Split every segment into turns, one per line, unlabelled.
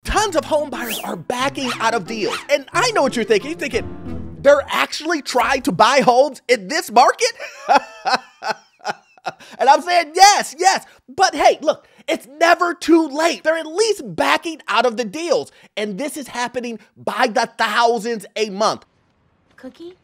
Tons of home buyers are backing out of deals. And I know what you're thinking. You're thinking, they're actually trying to buy homes in this market? And I'm saying, yes. But hey, look, it's never too late. They're at least backing out of the deals. And this is happening by the thousands a month.
Cookie?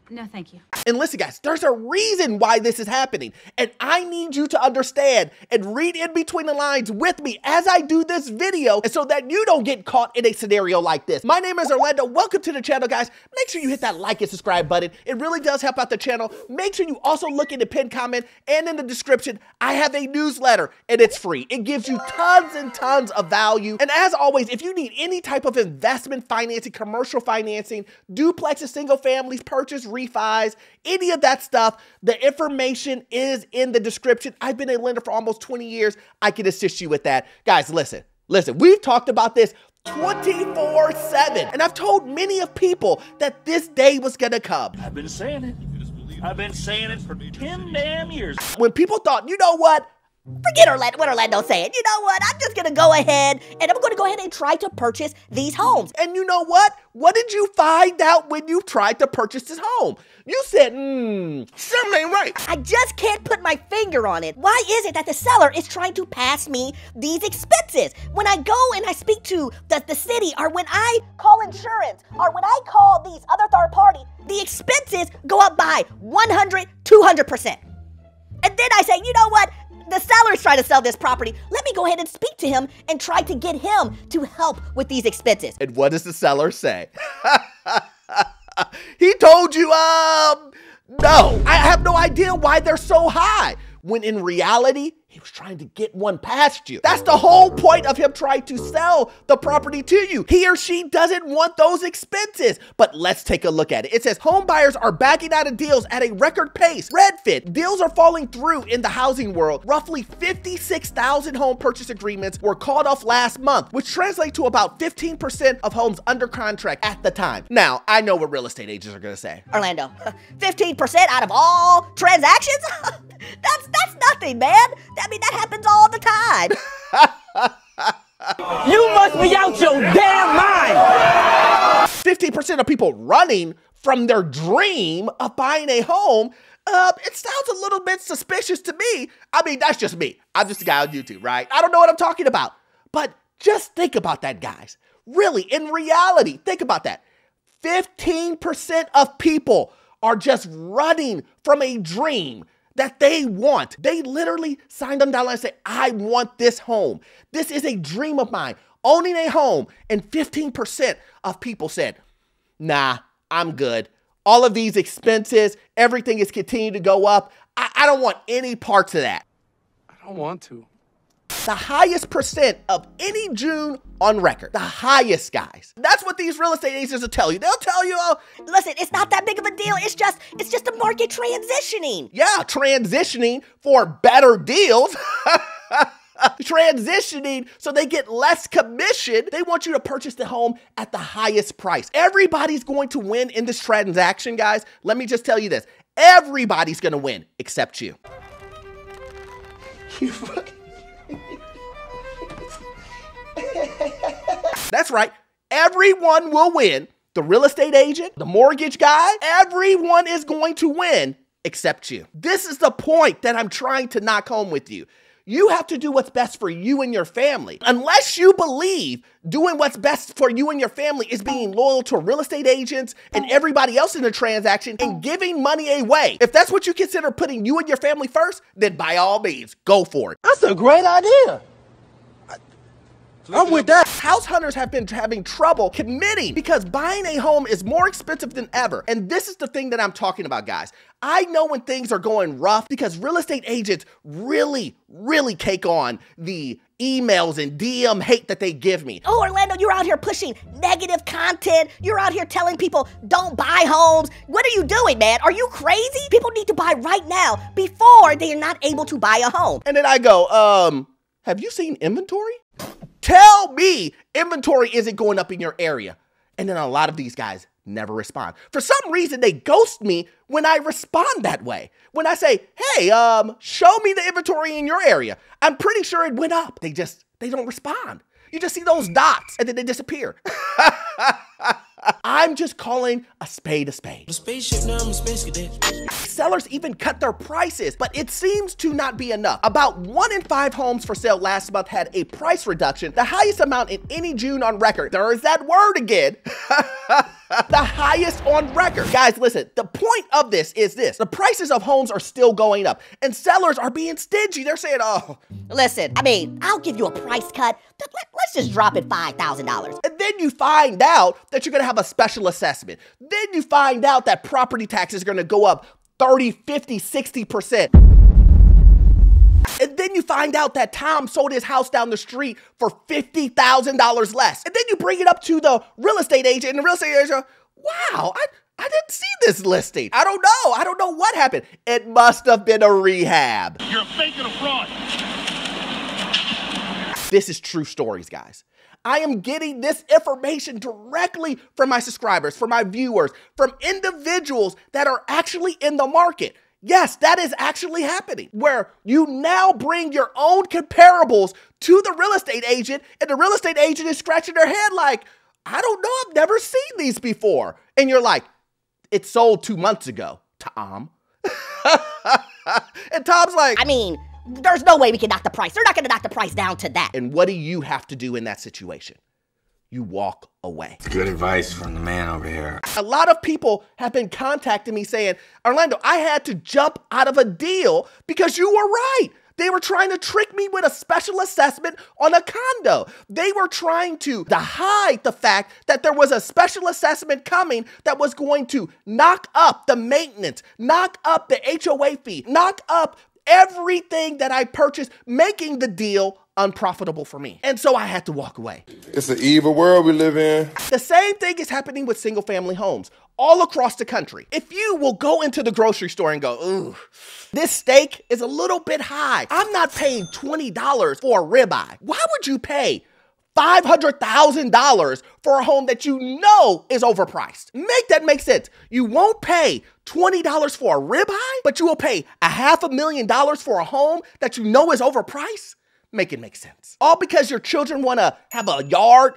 No, thank you.
And listen, guys, there's a reason why this is happening. And I need you to understand and read in between the lines with me as I do this video, and so that you don't get caught in a scenario like this. My name is Orlando. Welcome to the channel, guys. Make sure you hit that like and subscribe button. It really does help out the channel. Make sure you also look in the pinned comment and in the description. I have a newsletter, and it's free. It gives you tons and tons of value. And as always, if you need any type of investment financing, commercial financing, duplexes, single families, purchase, refis, any of that stuff, the information is in the description. I've been a lender for almost 20 years. I can assist you with that. Guys, listen, we've talked about this 24/7. And I've told many of people that this day was gonna come.
I've been saying it. I've been saying it for 10 damn years.
When people thought, you know what?
Forget what Orlando's saying. You know what? I'm just going to go ahead and try to purchase these homes.
And you know what? What did you find out when you tried to purchase this home? You said, something ain't right.
I just can't put my finger on it. Why is it that the seller is trying to pass me these expenses? When I go and I speak to the city, or when I call insurance, or when I call these other third party, the expenses go up by 100, 200%. And then I say, you know what? The seller's trying to sell this property. Let me go ahead and speak to him and try to get him to help with these expenses.
And what does the seller say? He told you, no. I have no idea why they're so high. When in reality, he was trying to get one past you. That's the whole point of him trying to sell the property to you. He or she doesn't want those expenses. But let's take a look at it. It says home buyers are backing out of deals at a record pace. Redfin, deals are falling through in the housing world. Roughly 56,000 home purchase agreements were called off last month, which translates to about 15% of homes under contract at the time. Now, I know what real estate agents are gonna say.
Orlando, 15% out of all transactions? That's nothing, man. I mean, that happens all the time.
You must be out your damn mind.
15% of people running from their dream of buying a home. It sounds a little bit suspicious to me. I mean, that's just me. I'm just a guy on YouTube, right? I don't know what I'm talking about. But just think about that, guys. Really, in reality, think about that. 15% of people are just running from a dream that they want. They literally signed on down and say, I want this home. This is a dream of mine, owning a home. And 15% of people said, nah, I'm good. All of these expenses, everything is continuing to go up. I don't want any parts of that.
I don't want to.
The highest percent of any June on record. The highest, guys. That's what these real estate agents will tell you. They'll tell you, oh,
listen, it's not that big of a deal. It's just the market transitioning.
Yeah, transitioning for better deals. Transitioning so they get less commission. They want you to purchase the home at the highest price. Everybody's going to win in this transaction, guys. Let me just tell you this. Everybody's going to win except you. You fucking... That's right. Everyone will win. The real estate agent, the mortgage guy, everyone is going to win except you. This is the point that I'm trying to knock home with you. You have to do what's best for you and your family. Unless you believe doing what's best for you and your family is being loyal to real estate agents and everybody else in the transaction and giving money away. If that's what you consider putting you and your family first, then by all means, go for it.
That's a great idea. I'm with that.
House hunters have been having trouble committing because buying a home is more expensive than ever. And this is the thing that I'm talking about, guys. I know when things are going rough because real estate agents really cake on the emails and DM hate that they give me.
Oh, Orlando, you're out here pushing negative content. You're out here telling people don't buy homes. What are you doing, man? Are you crazy? People need to buy right now before they are not able to buy a home.
And then I go, have you seen inventory? Tell me inventory isn't going up in your area. And then a lot of these guys never respond. For some reason, they ghost me when I respond that way. When I say, hey, show me the inventory in your area. I'm pretty sure it went up. They don't respond. You just see those dots and then they disappear. I'm just calling a spade a spade. Sellers even cut their prices, but it seems to not be enough. About 1 in 5 homes for sale last month had a price reduction, the highest amount in any June on record. There's that word again. The highest on record. Guys, listen, the point of this is this. The prices of homes are still going up and sellers are being stingy. They're saying, oh.
Listen, I mean, I'll give you a price cut, but let's just drop it $5,000.
And then you find out that you're gonna have a special assessment. Then you find out that property taxes are gonna go up 30, 50, 60%. And then you find out that Tom sold his house down the street for $50,000 less. And then you bring it up to the real estate agent, and the real estate agent, wow, I didn't see this listing. I don't know what happened. It must have been a rehab.
You're a fake and a fraud.
This is true stories, guys. I am getting this information directly from my subscribers, from my viewers, from individuals that are actually in the market. Yes, that is actually happening, where you now bring your own comparables to the real estate agent, and the real estate agent is scratching their head like, I don't know, I've never seen these before. And you're like, it sold 2 months ago, Tom. And Tom's like,
I mean, there's no way we can knock the price. They're not gonna knock the price down to that.
and what do you have to do in that situation? You walk away.
Good advice from the man over here.
A lot of people have been contacting me saying, Orlando, I had to jump out of a deal because you were right. They were trying to trick me with a special assessment on a condo. They were trying to hide the fact that there was a special assessment coming that was going to knock up the maintenance, knock up the HOA fee, knock up everything that I purchased, making the deal unprofitable for me. And so I had to walk away.
It's an evil world we live in.
The same thing is happening with single family homes all across the country. If you will go into the grocery store and go, ooh, this steak is a little bit high. I'm not paying $20 for a ribeye. Why would you pay $500,000 for a home that you know is overpriced? Make that make sense. You won't pay $20 for a ribeye, but you will pay $500,000 for a home that you know is overpriced? Make it make sense. All because your children want to have a yard?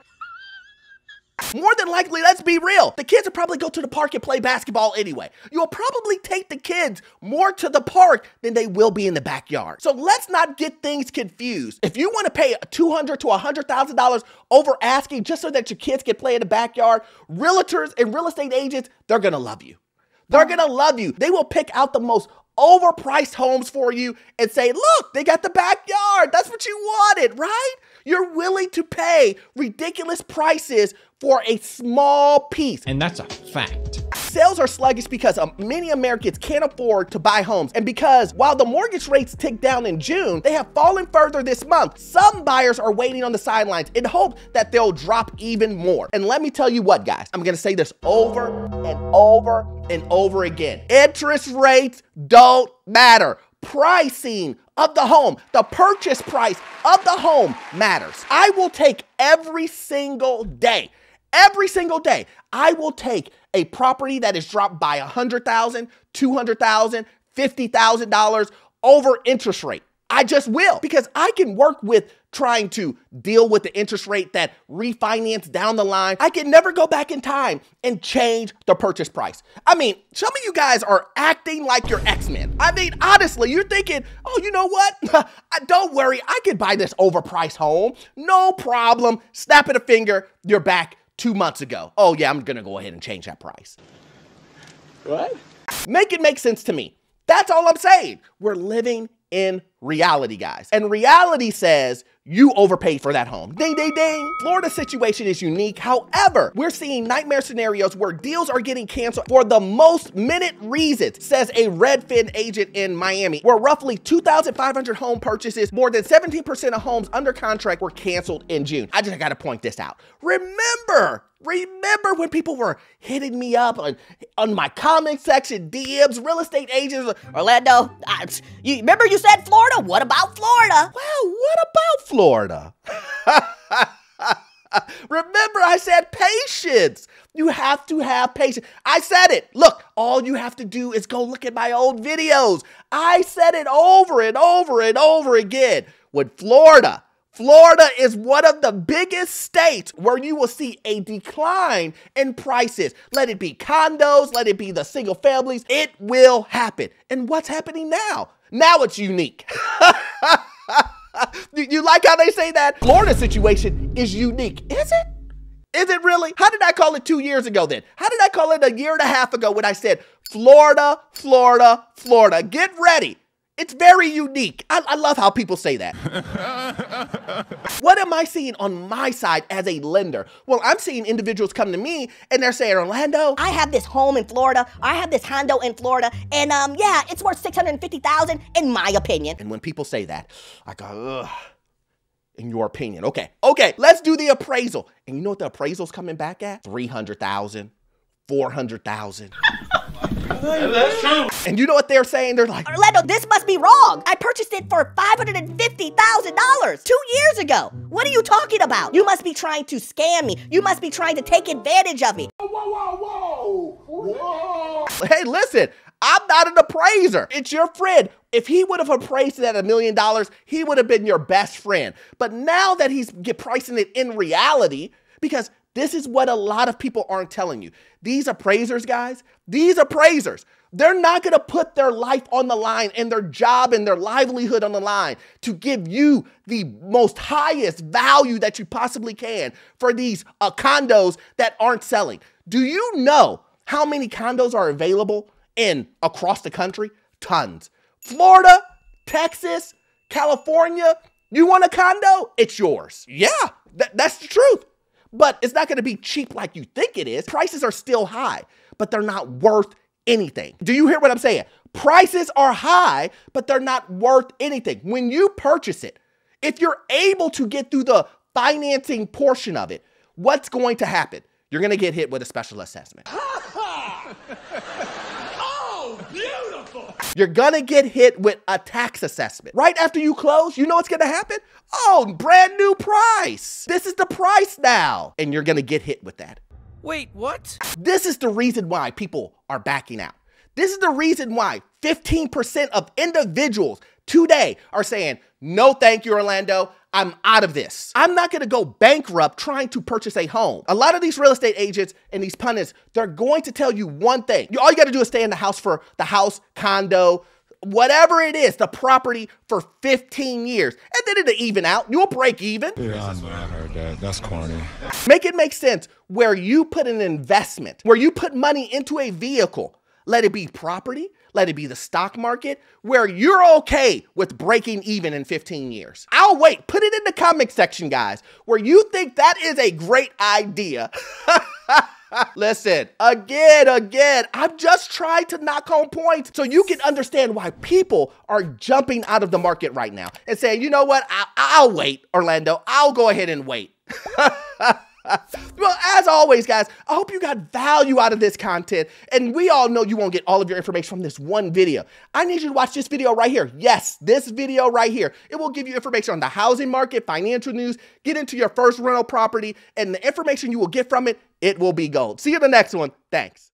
More than likely, let's be real, the kids will probably go to the park and play basketball anyway. You'll probably take the kids more to the park than they will be in the backyard. So let's not get things confused. If you want to pay $200,000 to $100,000 over asking just so that your kids can play in the backyard, realtors and real estate agents, they're gonna love you. They're gonna love you. They will pick out the most overpriced homes for you and say, look, they got the backyard. That's what you wanted, right? You're willing to pay ridiculous prices for a small piece.
And that's a fact.
Sales are sluggish because many Americans can't afford to buy homes. And because while the mortgage rates ticked down in June, they have fallen further this month. Some buyers are waiting on the sidelines in hope that they'll drop even more. And let me tell you what, guys, I'm gonna say this over and over and over again. Interest rates don't matter. Pricing of the home, the purchase price of the home matters. I will take every single day, I will take a property that is dropped by $100,000, $200,000, $50,000 over interest rate. I just will, because I can work with trying to deal with the interest rate that refinance down the line. I can never go back in time and change the purchase price. I mean, some of you guys are acting like you're X-Men. I mean, honestly, you're thinking, oh, you know what? Don't worry, I can buy this overpriced home. No problem. Snap of a finger, you're back 2 months ago. Oh yeah, I'm gonna go ahead and change that price. What? Make it make sense to me. That's all I'm saying. We're living in reality, guys. And reality says you overpaid for that home. Ding, ding, ding. Florida's situation is unique. However, we're seeing nightmare scenarios where deals are getting canceled for the most minute reasons, says a Redfin agent in Miami, where roughly 2,500 home purchases, more than 17% of homes under contract were canceled in June. I just gotta point this out. Remember when people were hitting me up on my comment section, DMs, real estate agents,
Orlando, remember you said Florida? What about Florida?
Well, what about Florida? Remember, I said patience. You have to have patience. I said it. Look, all you have to do is go look at my old videos. I said it over and over and over again. When Florida Florida is one of the biggest states where you will see a decline in prices. Let it be condos, let it be the single families. It will happen. And what's happening now? Now it's unique. You like how they say that? Florida's situation is unique. Is it? Is it really? How did I call it 2 years ago then? How did I call it a year and a half ago when I said Florida, Florida, Florida? Get ready. It's very unique. I love how people say that. What am I seeing on my side as a lender? Well, I'm seeing individuals come to me and they're saying, Orlando,
I have this home in Florida. I have this condo in Florida. And yeah, it's worth $650,000 in my opinion.
and when people say that, I go, ugh. In your opinion. Okay, let's do the appraisal. And you know what the appraisal's coming back at? $300,000, $400,000.
That's true.
And you know what they're saying? They're like,
Orlando, this must be wrong. I purchased it for $550,000 2 years ago. What are you talking about? You must be trying to scam me. You must be trying to take advantage of me.
hey, listen, I'm not an appraiser. It's your friend. If he would have appraised it at $1 million, he would have been your best friend. But now that he's pricing it in reality, because this is what a lot of people aren't telling you. These appraisers, guys, these appraisers, they're not going to put their life on the line and their job and their livelihood on the line to give you the most highest value that you possibly can for these condos that aren't selling. Do you know how many condos are available across the country? Tons. Florida, Texas, California, you want a condo? It's yours. Yeah, that's the truth. But it's not going to be cheap like you think it is. Prices are still high, but they're not worth anything. Do you hear what I'm saying? Prices are high, but they're not worth anything. When you purchase it, if you're able to get through the financing portion of it, what's going to happen? You're going to get hit with a special assessment.
Oh, beautiful.
You're going to get hit with a tax assessment. Right after you close, you know what's going to happen? Oh, brand new price. This is the price now. And you're going to get hit with that.
Wait, what?
This is the reason why people are backing out. This is the reason why 15% of individuals today are saying, no, thank you, Orlando. I'm out of this. I'm not going to go bankrupt trying to purchase a home. A lot of these real estate agents and these pundits, they're going to tell you one thing. All you got to do is stay in the house for the house, condo, whatever it is, the property for 15 years. And then it'll even out. You'll break even.
Yeah, I know, I heard that. That's corny.
Make it make sense where you put an investment, where you put money into a vehicle. Let it be property, let it be the stock market, where you're okay with breaking even in 15 years. I'll wait. Put it in the comment section, guys, where you think that is a great idea. Listen, again, I'm just trying to knock home points so you can understand why people are jumping out of the market right now and saying, you know what, I'll wait, Orlando. I'll go ahead and wait. Well, as always, guys, I hope you got value out of this content. And we all know you won't get all of your information from this one video. I need you to watch this video right here. Yes, this video right here. It will give you information on the housing market, financial news, get into your first rental property, and the information you will get from it, it will be gold. See you in the next one. Thanks.